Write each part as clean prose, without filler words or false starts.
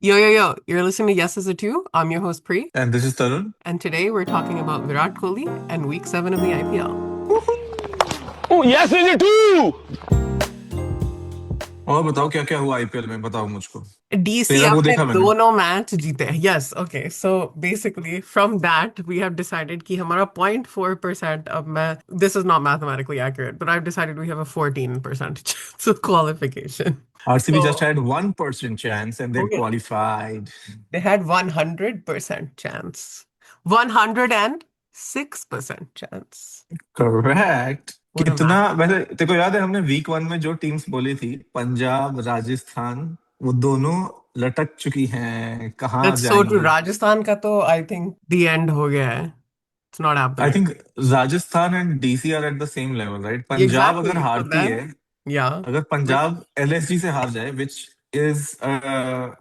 Yo. You're listening to Yes Is a Two. I'm your host, Pri. And this is Tarun. And today we're talking about Virat Kohli and week 7 of the IPL. Oh, yes, is it too? और बताओ क्या क्या हुआ IPL में, बताओ मुझको। DC तेरा वो अपने देखा मैंने। दोनों मैच जीते हैं. Yes, okay. So basically from that we have decided कि हमारा 0.4% अब मैं this is not mathematically accurate, but I've decided we have a 14% chance of qualification. RCB So just had 1% chance and they okay, qualified. they had 100% chance. 106% chance. Correct. What a कितना math. वैसे तेरे को याद है हमने week 1 में जो teams बोली थी, पंजाब राजस्थान, वो दोनों लटक चुकी हैं, कहाँ That's so true. जाएंगी। राजस्थान का तो I think the end हो गया है. It's not I happening. Think Rajasthan and DC are at the same level, right? Punjab अगर Exactly. So हारती है, then, yeah, अगर which पंजाब एलएसजी से हार जाए, which is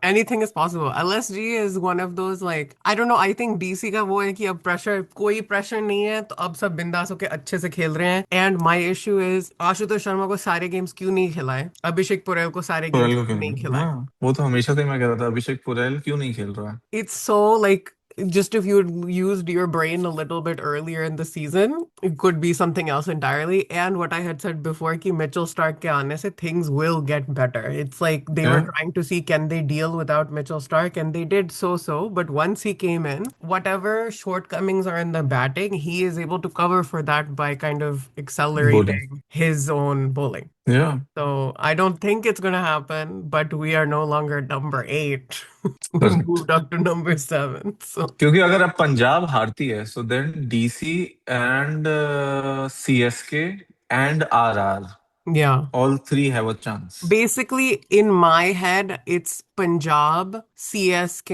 anything is possible. LSG is one of those like I don't know. I think DC का वो है कि अब pressure कोई pressure नहीं है तो अब सब बिंदास होके अच्छे से खेल रहे हैं. And my issue is Ashutosh Sharma को सारे गेम्स क्यों नहीं खिलाए? अभिषेक पुरेल को सारे गेम्स पुरेल को क्यों क्यों नहीं नहीं? खिलाए? हाँ, वो तो हमेशा से मैं कह रहा था, अभिषेक पुरेल क्यों नहीं खेल रहा है। It's so like just if you had used your brain a little bit earlier in the season, it could be something else entirely. And what I had said before, कि Mitchell Stark के आने से things will get better. It's like they were Yeah. trying to see can they deal without Mitchell Stark, and they did so. But once he came in, whatever shortcomings are in the batting, he is able to cover for that by kind of Bowling. accelerating his own bowling. Yeah. So I don't think it's gonna happen, but we are no longer number 8. We Correct. moved up to number 7. So क्योंकि अगर अब पंजाब हारती है, so then DC and CSK and RR, yeah. all three have a chance. Basically, in my head, it's Punjab, CSK,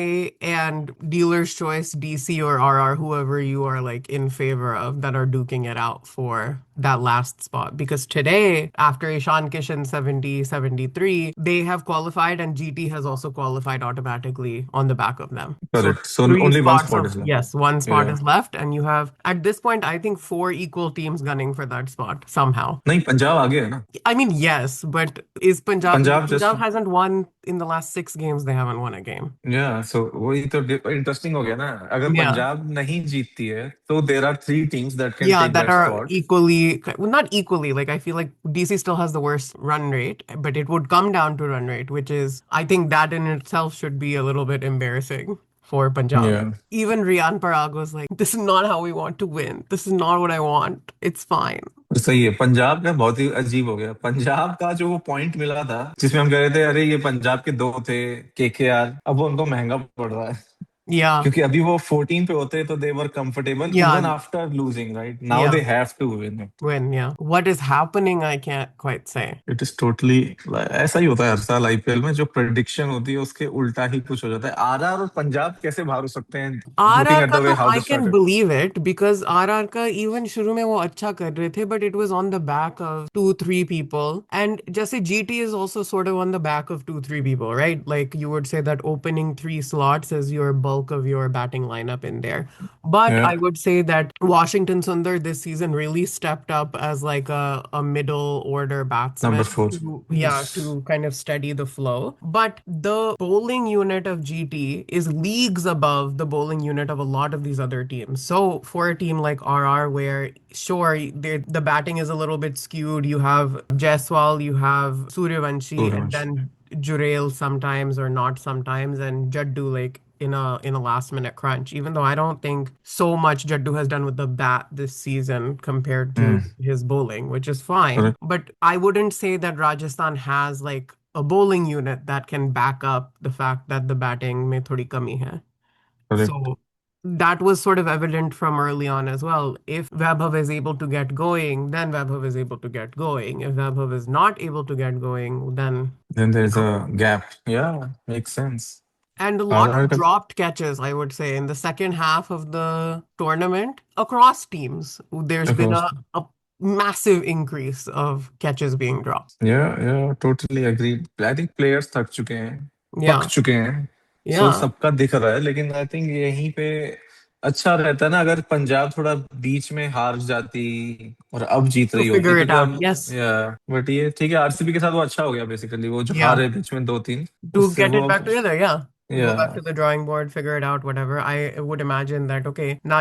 and dealer's choice, DC or RR, whoever you are like in favor of that are duking it out for that last spot. Because today, after Ishan Kishan 70-73, they have qualified and GT has also qualified automatically on the back of them. So Correct. So three only one spots spot of, is left. yes, one spot Yeah. is left. And you have, at this point, I think 4 equal teams gunning for that spot somehow. नहीं, पंजाब आगे है ना। I mean, yes, but is Punjab Punjab just, Punjab hasn't won in the last 6 games, they haven't won a game. या सो वही तो interesting हो गया ना। अगर Yeah. पंजाब नहीं जीतती है तो there are three teams that can Yeah, take that that are spot. equally, well, not equally. Like, I feel like DC still has the worst run rate, but it would come down to run rate, which is, I think that in itself should be a little bit embarrassing for Punjab. या Even Riyan Parag was like, this is not how we want to win. This is not what I want. It's fine. सही है। पंजाब का बहुत ही अजीब हो गया। पंजाब का जो वो पॉइंट मिला था जिसमें हम कह रहे थे अरे ये पंजाब के दो थे, केकेआर, अब वो उनको महंगा पड़ रहा है। Yeah. क्योंकि अभी वो 14 पे होते तो they were comfortable even Yeah. After losing, right? Now Yeah. They have to win it. When, yeah. What is happening, I can't quite say. It is totally, ऐसा ही होता है हर साल आईपीएल में, जो प्रेडिक्शन होती है उसके उल्टा ही कुछ हो जाता है। आरआर और पंजाब कैसे बाहर हो सकते हैं, लुकिंग आरआर एट का द वे तो how I they can started. Believe it because RR का इवन शुरू में वो अच्छा कर रहे थे but it was on the back of 2-3 people and जैसे GT is also sort of on the back of 2-3 people right like you would say that opening 3 slots is your bulk of your batting lineup in there but I Yeah, would say that Washington Sundar this season really stepped up as like a middle order number batsman 4। to yeah to kind of steady the flow but the bowling unit of GT is leagues above the bowling unit of a lot of these other teams. So for a team like RR, where sure the batting is a little bit skewed, you have Jaiswal, you have Suryavanshi, and then Jurel sometimes or not sometimes, and Jaddu like in a last minute crunch. Even though I don't think so much Jaddu has done with the bat this season compared to his bowling, which is fine. Correct. But I wouldn't say that Rajasthan has like a bowling unit that can back up the fact that the batting में थोड़ी कमी है. Correct. So that was sort of evident from early on as well. If Vaibhav is able to get going, then Vaibhav is able to get going. If Vaibhav is not able to get going, then then there you is know. A gap. Yeah, make sense. And a lot RR of का dropped catches, I would say, in the second half of the tournament across teams. There's been across. a massive increase of catches being dropped. या totally agreed. I think players थक चुके हैं, पक Yeah, चुके हैं। सो yeah. सबका दिख रहा है, लेकिन आई थिंक यहीं पे अच्छा रहता ना अगर पंजाब थोड़ा बीच में हार जाती और अब जीत To रही होती, figure it क्योंकि out. अब Yes. या बट ये ठीक है, आरसीबी के साथ वो अच्छा हो गया बेसिकली, वो जो Yeah. हारे बीच में दो तीन, To उससे get वो it back अब together. Yeah. go back Yeah. to the drawing board, figure it out, whatever. I would imagine that, okay, now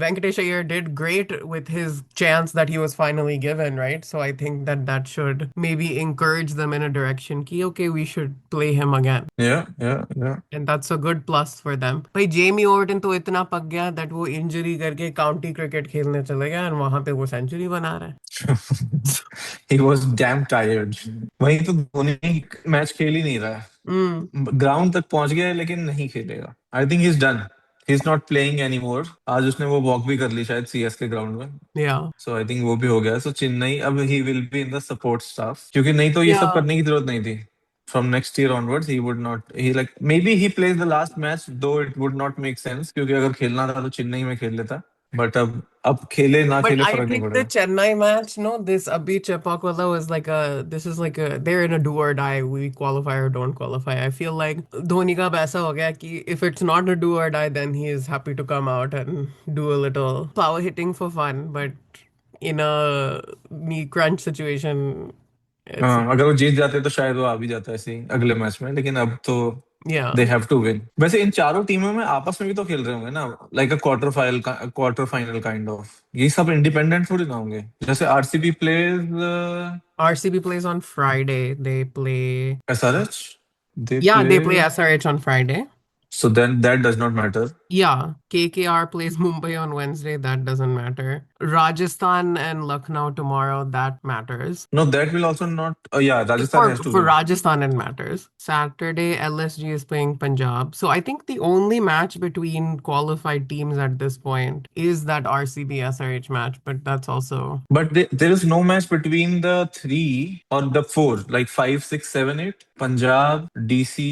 Venkatesh Iyer did great with his chance that he was finally given, right? So I think that that should maybe encourage them in a direction ki, okay, we should play him again. Yeah, yeah, yeah. And that's a good plus for them. भाई Jamie Overton तो इतना पक गया that वो injury करके county cricket खेलने चले गया और वहां पे वो सेंचुरी बना रहा है. He was damn tired. वही तो धोनी मैच खेल ही नहीं रहा Mm, है, ग्राउंड तक पहुंच गया है लेकिन नहीं खेलेगा. I think he is done. He is not playing any more. आज उसने वो वॉक भी कर ली शायद सीएस के ग्राउंड में. yeah. सो आई थिंक वो भी हो गया. सो चेन्नई अब he will be in the support staff, क्योंकि नहीं तो ये सब Yeah. करने की जरूरत नहीं थी. From next year onwards, he would not. He like maybe he plays the last match, though it would not make sense. क्योंकि अगर खेलना था तो चेन्नई में खेल लेता. But अब खेले ना But खेले I फर्क नहीं think the पड़ेगा. Chennai match, no, this Abhi Chepakwala was like this is like they're in a do or die. We qualify or don't qualify. I feel like Dhoni ka aisa ho gaya ki if it's not a do or die, then he is happy to come out and do a little power hitting for fun. But in a knee crunch situation, it's हाँ, अगर वो जीत जाते तो शायद वो आ भी जाता ऐसे ही अगले मैच में, लेकिन अब तो yeah. They have to win. वैसे इन चारों टीमों में आपस में भी तो खेल रहे होंगे ना, like a quarter final kind of. ये सब इंडिपेंडेंट थोड़ी ना होंगे. जैसे RCB plays RCB plays on Friday. They play. SRH, they Yeah, play. they play SRH on Friday. So then that does not matter. Yeah, KKR plays Mumbai on Wednesday. That doesn't matter. Rajasthan and Lucknow tomorrow. That matters. No, that will also not. Yeah Rajasthan For has to for win. Rajasthan, it matters. Saturday, LSG is playing Punjab. So I think the only match between qualified teams at this point is that RCB SRH match. But that's also But there is no match between the three or the four, like 5, 6, 7, 8. Punjab, DC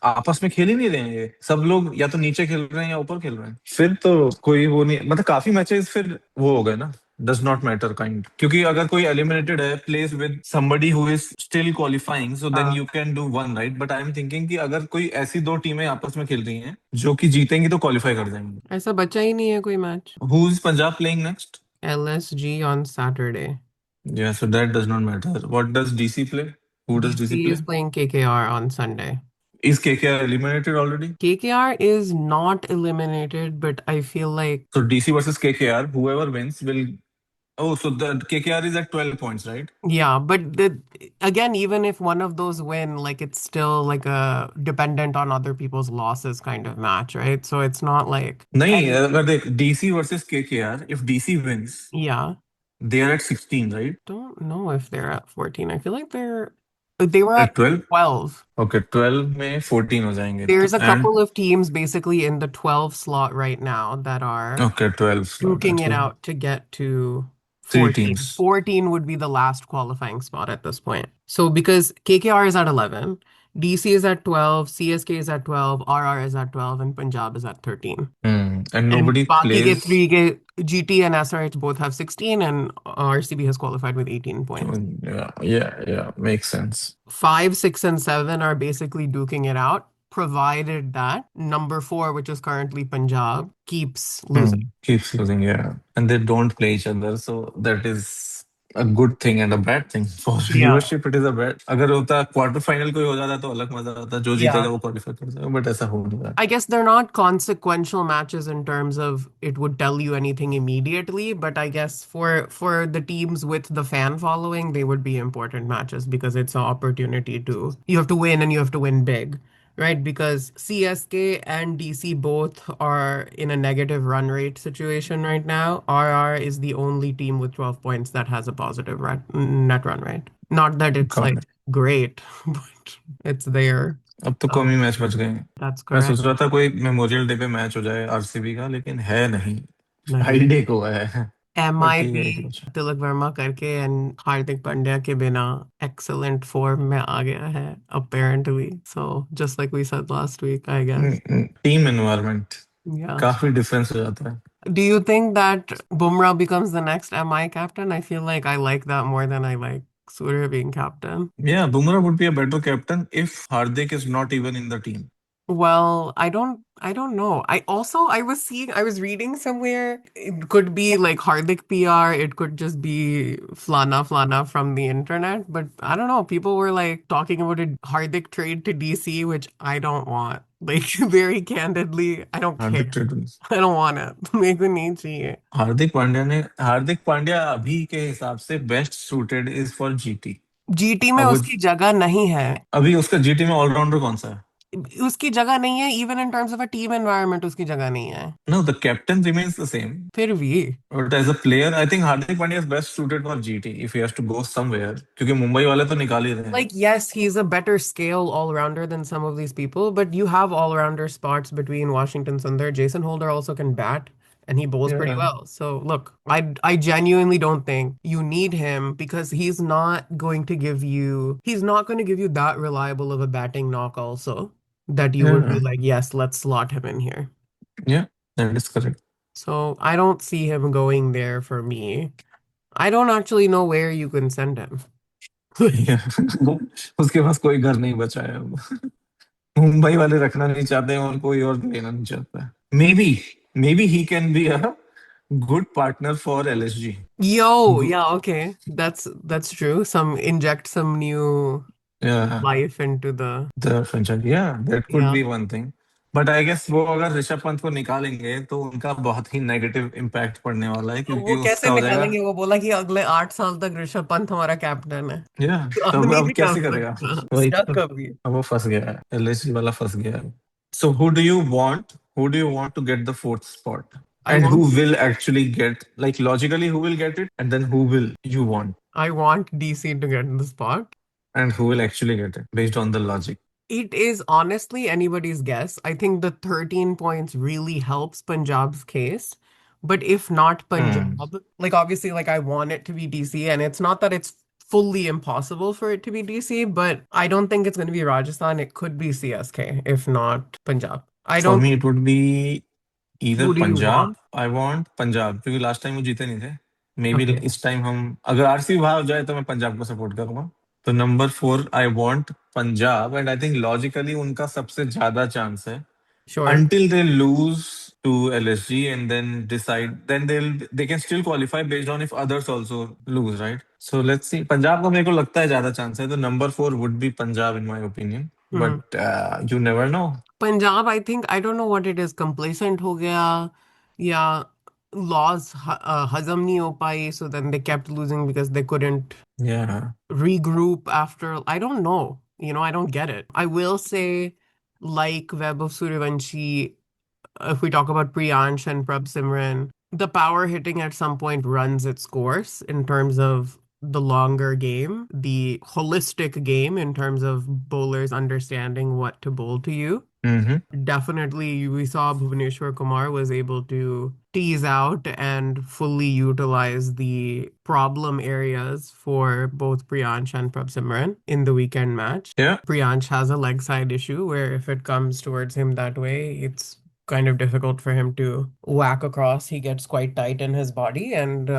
आपस में खेल ही नहीं रहे हैं. ये सब लोग या तो नीचे खेल रहे हैं या ऊपर खेल रहे हैं. फिर तो कोई वो नहीं, मतलब काफी मैचेस फिर वो हो गए ना. डज नॉट मैटर काइंड, क्योंकि अगर कोई एलिमिनेटेड है, place with somebody who is still qualifying, so then you can do one, right? But I am thinking कि अगर कोई ऐसी दो टीमें आपस में खेल रही हैं जो कि जीतेंगी तो क्वालिफाई कर जाएंगी. ऐसा बचा ही नहीं है कोई match. Who is Punjab playing next? LSG on Saturday. Yeah, so that does not matter. What does DC play? Who does DC DC play? is playing KKR on Sunday. Is KKR eliminated already? KKR is not eliminated, but I feel like So DC versus KKR, whoever wins will. Oh, so the KKR is at 12 points, right? yeah, but again, even if one of those win, like it's still like a dependent on other people's losses kind of match, right? So it's not like नहीं, अगर देख DC versus KKR, if DC wins, yeah. they are at 16, right? Don't know if they're at 14. I feel like they were At at 12? 12. Okay, 12 में 14 हो जाएंगे. There's a And couple of teams basically in the 12 slot right now that are okay, 12 slot. duking it So out to get to three 14. teams. 14 would be the last qualifying spot at this point. So because KKR is at 11, DC is at 12, CSK is at 12, RR is at 12, and Punjab is at 13. And And nobody बाकी के plays. three के GT and SRH both have 16, and RCB has qualified with 18 points. Yeah, makes sense. 5, 6, and 7 are basically duking it out, provided that number 4, which is currently Punjab, keeps losing. Keeps losing, yeah. And they don't play each other, so that is a good thing and a bad thing. For Yeah. viewership, it is a bad. अगर होता quarter final कोई हो जाता तो अलग मजा आता, जो जीतेगा Yeah. वो क्वालिफाई कर जाएगा, बट ऐसा हो नहीं रहा. I guess they're not consequential matches in terms of it would tell you anything immediately, but I guess for the teams with the fan following, they would be important matches because it's an opportunity you have to win and you have to win big, right? Because CSK and DC both are in a negative run rate situation right now. RR is the only team with 12 points that has a positive net run rate. Not that it's like great, but it's there. अब तो कम ही match बच गए. That's मैं correct. सोच रहा था कोई memorial day पे मैच हो जाए आरसीबी का, लेकिन है नहीं. नहीं. फ्राइडे को है. MIP ठीक है. तिलक वर्मा करके एंड हार्दिक पांड्या के बिना एक्सेलेंट फॉर्म में आ गया है apparently. So just like we said last week, I guess. Team environment Yeah. काफी डिफरेंस हो जाता है. Do you think that Bumrah becomes the next MI captain? I feel like I like that more than I like Surya being captain. Yeah, Bumrah would be a better captain if Hardik is not even in the team. Well, I don't know. I was reading somewhere it could be like Hardik PR, it could just be Flana from the internet, but I don't know. People were like talking about a Hardik trade to DC, which I don't want. Like very candidly, I don't care. Hardik trade I don't want it. मेरे को नहीं चाहिए। हार्दिक पांड्या अभी के हिसाब से best suited is for GT. GT में अब वो उसकी जगह नहीं है। अभी उसका जीटी में ऑलराउंडर कौन सा है? उसकी जगह नहीं है, even in terms of a team environment उसकी जगह नहीं है। No, the captain remains the same, फिर भी but as a player I think Hardik Pandya is best suited for GT if he has to go somewhere, क्योंकि मुंबई वाले तो निकाल ही रहे हैं। like, yes, he's a better scale all-rounder than some of these people, but you have all-rounder spots between Washington Sundar. Jason Holder also can bat and he bowls pretty Yeah, well. So look, I genuinely don't think you need him because he's not going to give you that reliable of a batting knock also that you would be yeah, like, yes, let's slot him in here. yeah, that is correct. So I don't see him going there for me. I don't actually know where you can send him. Yeah. उसके पास कोई घर नहीं बचा है अब। मुंबई वाले रखना नहीं चाहते हैं और कोई और लेना नहीं चाहता है। May be he can be a good partner for LSG. Yo, yeah, okay. That's true. Inject some new या life into the the franchise, yeah that could yeah. Be one thing. But I guess वो अगर ऋषभ पंत को निकालेंगे तो उनका बहुत ही negative impact पड़ने वाला है, क्योंकि वो कैसे उसका हो जाएगा। निकालेंगे? वो बोला कि अगले 8 साल तक ऋषभ पंत हमारा कैप्टन है। या तो तो अब नहीं अब निकाल कैसे करेगा? सकता। वही तो, स्टक अभी। अब वो फंस गया है, एलएसजी वाला फंस गया है। So who do you want to get the fourth spot, I and who want will actually get, like logically who will get it, and then who will you want, I want DC to get in the spot. And who will actually get it based on the logic? It is honestly anybody's guess. I think the 13 points really helps Punjab's case. But if not hmm, Punjab, like obviously, like I want it to be DC, and it's not that it's fully impossible for it to be DC, but I don't think it's going to be Rajasthan. It could be CSK, if not Punjab. I for don't. Me it would be इधर Who do you Punjab. want? I want Punjab, क्योंकि last time वो जीते नहीं थे। May be Okay, इस time हम, अगर RCB बाहर हो जाए तो मैं पंजाब को सपोर्ट करूंगा। तो number 4 I want Punjab, and I think logically उनका सबसे ज्यादा चांस है sure. until they lose to LSG and then decide, then they can still qualify based on if others also lose, right? So let's see, Punjab का मेरे को लगता है ज्यादा चांस है, तो number 4 would be Punjab in my opinion, Hmm. but you never know. Punjab, I think, I don't know what it is, complacent हो गया या laws हजम नहीं हो पाई, so then they kept losing because they couldn't Yeah. regroup after. I don't know. I don't get it. I will say, like Vaibhav Suryavanshi, if we talk about Priyansh and Prabh Simran, the power hitting at some point runs its course in terms of the longer game, the holistic game in terms of bowlers understanding what to bowl to you. Mm-hmm. Definitely, we saw Bhuvaneshwar Kumar was able to tease out and fully utilize the problem areas for both Priyansh and Prabhsimran in the weekend match. Yeah. Priyansh has a leg side issue where if it comes towards him that way, it's kind of difficult for him to whack across. He gets quite tight in his body. And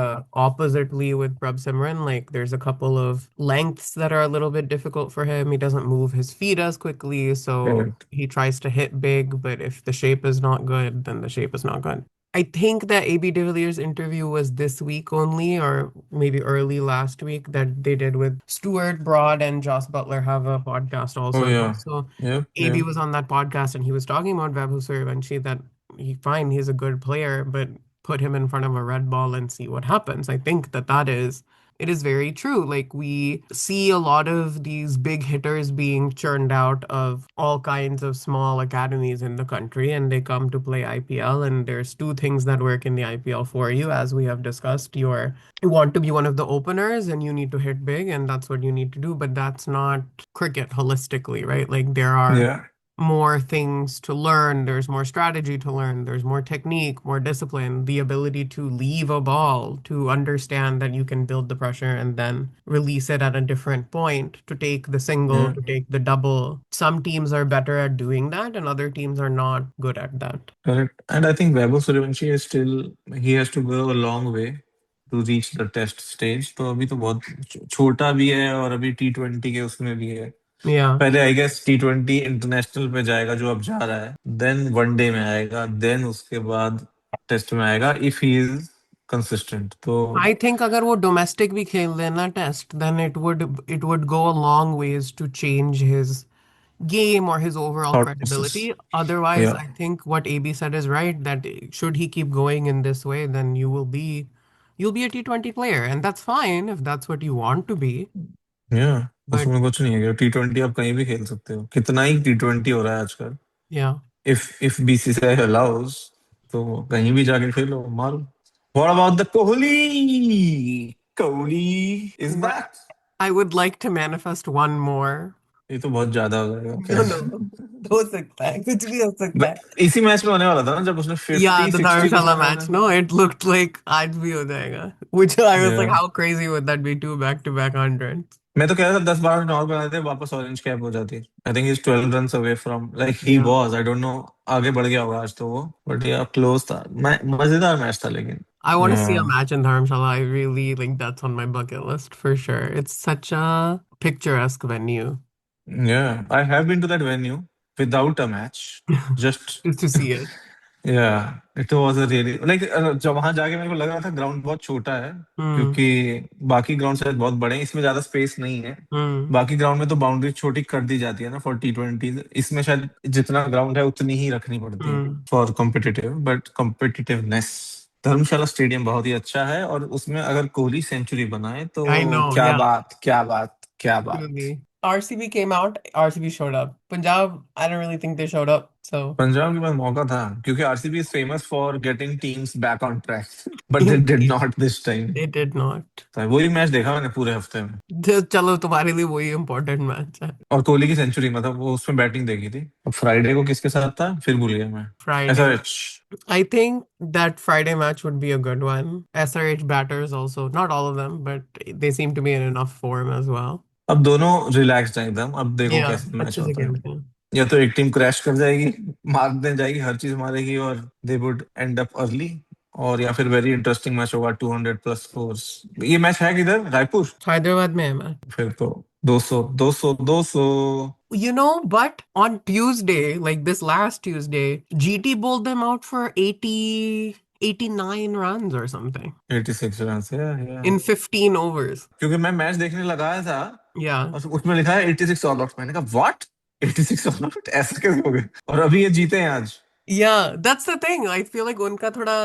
oppositely with Prab Simran, like there's a couple of lengths that are a little bit difficult for him. He doesn't move his feet as quickly, so Correct. he tries to hit big, but if the shape is not good, then the shape is not good. I think that AB de Villiers' interview was this week only, or maybe early last week, that they did with Stuart Broad and Joss Butler have a podcast Oh also now. yeah. So Yep. AB Yep. was on that podcast and he was talking about Vaibhav Suryavanshi that he's a good player, but put him in front of a red ball and see what happens. I think it is very true. Like we see a lot of these big hitters being churned out of all kinds of small academies in the country and they come to play IPL, and there's two things that work in the IPL for you, as we have discussed. You want to be one of the openers and you need to hit big, and that's what you need to do, but that's not cricket holistically, right? Like there are Yeah. more things to learn, there's more strategy to learn, there's more technique, more discipline, the ability to leave a ball, to understand that you can build the pressure and then release it at a different point, to take the single, Yeah. to take the double. Some teams are better at doing that, and other teams are not good at that. Correct. And I think Vaibhav Suryavanshi is still, he has to go a long way to reach the test stage. तो अभी तो बहुत छोटा भी है और अभी T20 के उसमें भी है, Yeah. पहले आई गेस T20 इंटरनेशनल पे जाएगा जो अब जा रहा है, देन वनडे में आएगा, देन उसके बाद टेस्ट में आएगा इफ ही इज कंसिस्टेंट तो। I think अगर वो डोमेस्टिक भी खेल लेना test, then it would go a long ways to change his game or his overall thought process. credibility. Otherwise, या I think what AB said is right, that should he keep going in this way, then you'll be a T20 player, and that's fine if that's what you want to be. या But उसमें कुछ नहीं है, T20 आप कहीं भी खेल सकते हो, कितना ही T20 हो रहा है आजकल। yeah, इफ बीसीसीआई अलाउज तो कहीं भी जाके खेलो, मारो। What about the Kohli? Kohli is but back. I would like to manifest one more. ये तो बहुत ज्यादा हो जाएगा No, क्या? no, हो सकता है, कुछ भी हो सकता है. इसी मैच में होने वाला था ना जब उसने Yeah, 50 the 60 कुछ Dharamshala बनाया match. था। No, it looked like आज भी हो जाएगा. Which I was like, Yeah. how crazy would that be? Two back-to-back hundreds. मैं तो कह रहा था 10 12 और बनाए थे, वापस ऑरेंज कैप हो जाती। I think is 12 runs away from, like he Yeah. Was, I don't know आगे बढ़ गया होगा आज तो वो, बट या क्लोज था। मजेदार मैच था लेकिन। I want to see a Yeah. match in Dharamshala. I really like that's on my bucket list for sure. It's such a picturesque venue. Yeah, I have been to that venue without a match. Just Just to see it. yeah, it was a really like जब वहां जाके मेरे को लग रहा था ground बहुत छोटा है, Hmm. क्योंकि बाकी ग्राउंड शायद बहुत बड़े हैं, इसमें ज्यादा स्पेस नहीं है। Hmm. बाकी ग्राउंड में तो बाउंड्री छोटी कर दी जाती है ना फॉर T20, इसमें शायद जितना ग्राउंड है उतनी ही रखनी पड़ती है Hmm. For competitive, but competitiveness. Dharamshala stadium बहुत ही अच्छा है, और उसमें अगर कोहली सेंचुरी बनाए तो I know. क्या Yeah. बात, क्या बात, क्या बात। Truly. RCB came out. RCB showed up. Punjab, I don't really think they showed up. So Punjab के पास मौका था, क्योंकि RCB is famous for getting teams back on track, but they did indeed, not this time. they did not. तो वही match देखा मैंने पूरे हफ्ते में। चलो तुम्हारे लिए वही इम्पोर्टेंट मैच है. और कोहली की सेंचुरी, मतलब वो उसमें बैटिंग देखी थी। अब फ्राइडे को किसके साथ था फिर भूल गया मैं। Friday. SRH. I think that Friday match would be a good one. SRH batters also, not all of them, but they seem to be in enough form as well. अब दोनों रिलैक्स्ड हैं एकदम, अब देखो Yeah, कैसे match अच्छे से होता है। खेलते हैं. या तो एक टीम क्रैश कर जाएगी, मारने जाएगी, हर चीज मारेगी, और they would and up early, और या फिर वेरी इंटरेस्टिंग मैच होगा 200 प्लस स्कोर्स। ये मैच है किधर? रायपुर? हैदराबाद में है मैच. फिर तो 200 200 200। But on Tuesday, like this last Tuesday, GT bowled them out for 89 runs or something 86 run से या। in 15 overs. क्योंकि मैं मैच देखने लगाया था Yeah. और उसमें लिखा है 86 ऑल आउट, मैंने कहा व्हाट, 86 ऑल आउट ऐसा कैसे हो गए, और अभी ये जीते हैं आज। Yeah, that's the thing. I feel like unka thoda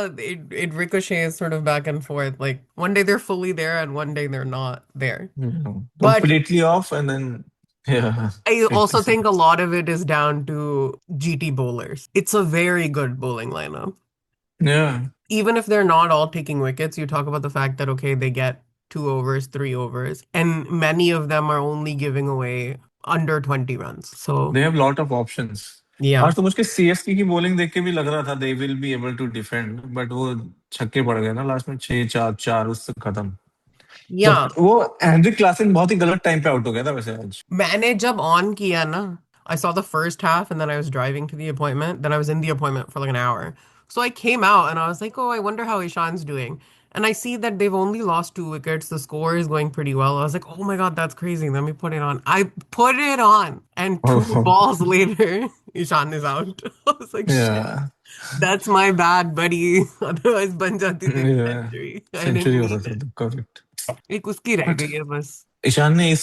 it ricochets sort of back and forth. Like one day they're fully there and one day they're not there. But completely off and then या I also think a 86। lot of it is down to GT bowlers. It's a very good bowling lineup. या Even if they're not all taking wickets, you talk about the fact that, okay, they get 2 overs, 3 overs, and many of them are only giving away under 20 runs. So, they have lot of options. yeah. आज तो मुझे CSK की bowling देख के भी लग रहा था they will be able to defend, but वो छक्के पड़ गए ना लास्ट में, 6 4 4 उससे खत्म। जब Yeah. वो हेनरिक क्लासन बहुत ही गलत टाइम पे आउट हो गया था वैसे आज। मैंने जब on किया ना, I saw the first half and then I was driving to the appointment. Then I was in the appointment for like an hour. So I came out and I was like, oh, I wonder how Ishan's doing. And I see that they've only lost 2 wickets. The score is going pretty well. I was like, oh my God, that's crazy. Let me put it on. I put it on. And two balls later, Ishan is out. I was like, shit, या that's my bad, buddy. Otherwise, बन जाती तेरी या century. I century didn't हो need सकता it. था, correct. एक उसकी रह बट गई है बस. ईशान ने इस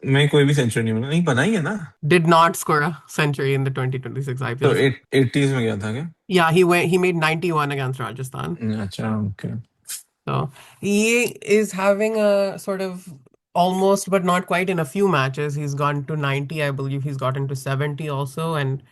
में कोई भी सेंचुरी नहीं बनाई है ना, Did not score a century in the 2026 तो IPL. 80s में गया था क्या? Yeah, he made 91 against Rajasthan. अच्छा okay. So he is having a sort of almost but not quite in a few matches. He's gone to 90, I believe he's gotten to 70 also, and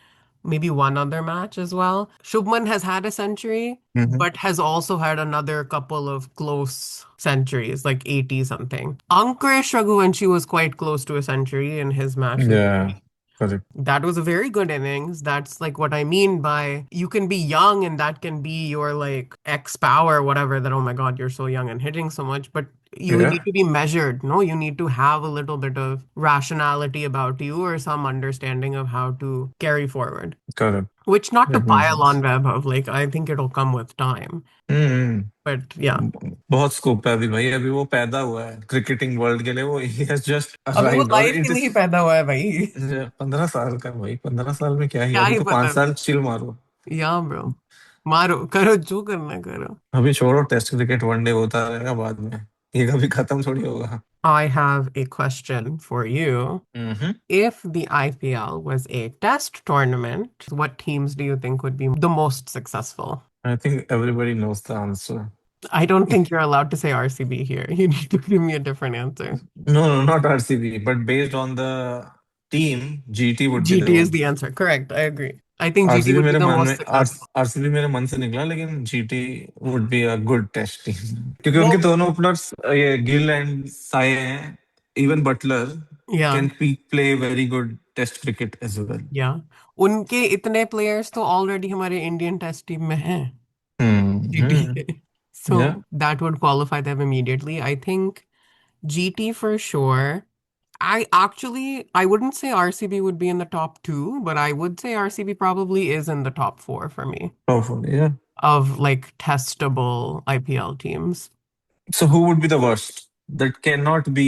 maybe one other match as well. Shubman has had a century, but has also had another couple of close centuries, like 80 something. Ankuresh Raghuvanshi was quite close to a century in his match this या week. Correct. That was a very good innings. That's like what I mean by you can be young and that can be your like X power, whatever, that oh my God, you're so young and hitting so much. But you Yeah, need to be measured, no? You need to have a little bit of rationality about you or some understanding of how to carry forward. correct. Which not to That makes pile on sense. Vaibhav, like I think it'll come with time. Hmm. But yeah. बहुत scope है अभी भाई, अभी वो पैदा हुआ है cricketing world के लिए, वो ही हैज जस्ट अभी वो अराइव्ड और लाइफ ही इट इज नहीं पैदा हुआ है भाई। 15 साल का है भाई, 15 साल में क्या ही है, क्या अभी ही तो पता। 5 साल चिल मारो। या ब्रो, मारो करो जो करना है करो। अभी छोड़ो, टेस्ट क्रिकेट वनडे होता रहेगा बाद में, ये कभी खत्म थोड़ी होगा। I have a question for you. Hmm. If the IPL was a test tournament, what teams do you think would be the most successful? I think everybody knows the answer. I don't think you're allowed to say RCB here. You need to give me a different answer. No no, not RCB, but based on the team, GT would be the GT is one. the answer. Correct. I agree. I think GT RCB would be मेरे the मन most में successful. RCB मेरे मन से निकला, लेकिन GT would be a good test team, क्योंकि उनके Well, दोनों ओपनर्स, ये गिल एंड साय हैं, even Buttler yeah, can play very good test cricket as well. yeah. उनके इतने players तो already हमारे इंडियन टेस्ट टीम में हैं, GT हम्म। के. या So that would qualify them immediately. I think GT for sure. I wouldn't say RCB would be in the top two, but I would say RCB probably is in the top four for me या। of like testable IPL teams. So who would be the worst that can not be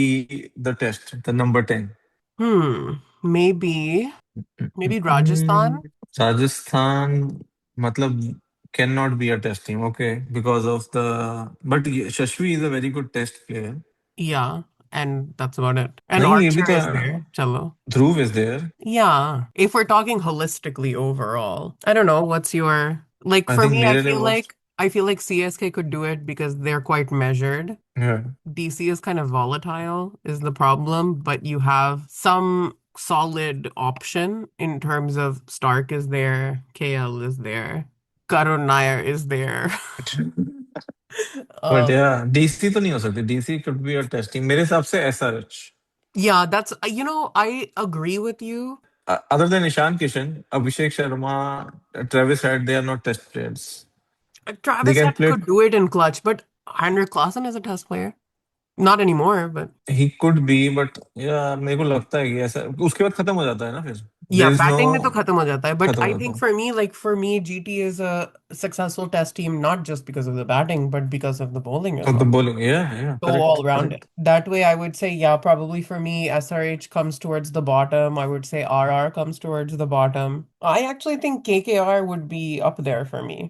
the test, the number 10? Maybe Rajasthan. Rajasthan, मतलब can not be a test team, okay, because of the, but Yashasvi is a very good test player. Yeah, and that's about it. And नहीं, ये भी Archer तो is there. Chalo. Dhruv is there. Yeah, if we're talking holistically overall, I don't know, what's your like I for think me, मेरे लिए वो, I feel like CSK could do it because they're quite measured. yeah. DC is kind of volatile is the problem, but you have some solid option in terms of Stark is there, KL is there, Karun Nair is there. But Um, या DC तो नहीं हो सकती, DC could be a test team मेरे हिसाब से, SRH. yeah, that's I agree with you. Other than Ishan Kishan, Abhishek Sharma, Travis Head, they are not test players. They Travis can Head play, could do it in clutch, but Heinrich Klaassen is a test player. Not anymore, but he could be, but या मेरे को लगता है कि ऐसा उसके बाद खत्म हो जाता है ना फिर, yeah, there is no, batting में तो खत्म हो जाता है. But खत्म I हो जाता think है। for me, GT is a successful test team, not just because of the batting, but because of the bowling as और द well. बॉलिंग, या So correct all rounded. Correct. That way, I would say, yeah, probably for me, SRH comes towards the bottom. I would say RR comes towards the bottom. I actually think KKR would be up there for me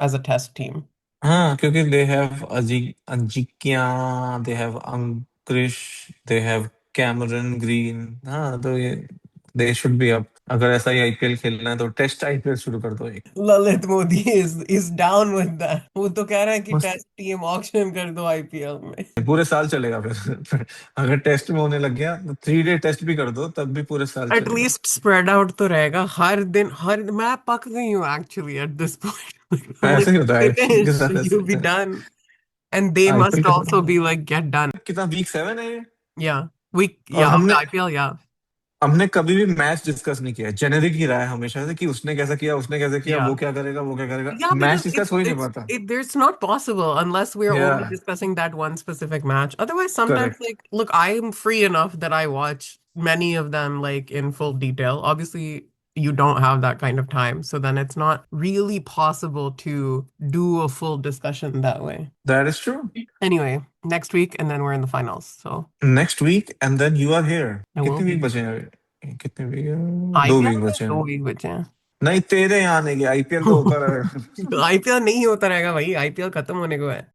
as a test team. हाँ, क्योंकि they have Ajinkya, they have Ankush, they have Cameron green. हाँ, तो ये they should be up. अगर ऐसा ही IPL खेलना है तो टेस्ट आईपीएल शुरू कर दो एक। Lalit Modi is down with that. वो तो कह रहा है कि मस्त, टेस्ट टीम ऑक्शन कर दो आईपीएल में. पूरे साल चलेगा फिर। अगर टेस्ट में होने लग गया तो 3 डे टेस्ट भी कर दो, तब भी पूरे साल चलेगा। एटलीस्ट स्प्रेड आउट तो रहेगा हर दिन हर मैं पक गई हूँ actually at this point. I'm ऐसा like ही होता है आईपीएल के finish साथ, you be ऐसा done and they IPL must के also be साथ। like get done. कितना वीक 7 है ये? Yeah, we और yeah of the IPL, yeah. हमने कभी भी मैच डिस्कस नहीं किया, जेनेरिक ही रहा है हमेशा से कि उसने कैसा किया, उसने कैसा किया, Yeah. वो क्या करेगा, वो क्या करेगा, Yeah, मैच because डिस्कस हो ही नहीं पाता। it's not possible unless we're या only discussing that one specific match. Otherwise, sometimes correct, like look, I'm free enough that I watch many of them like in full detail. Obviously, you don't have that kind of time, so then it's not really possible to do a full discussion that way. That is true. Anyway, next week and then we're in the finals. So next week and then you are here. I will कितने week be बचे हैं, कितने week, 2 week IPL में बचे दो हैं। Week बचे हैं. नहीं, तेरे यहाँ नहीं, आईपीएल तो होता रहेगा। आईपीएल नहीं होता रहेगा भाई, आईपीएल खत्म होने को है.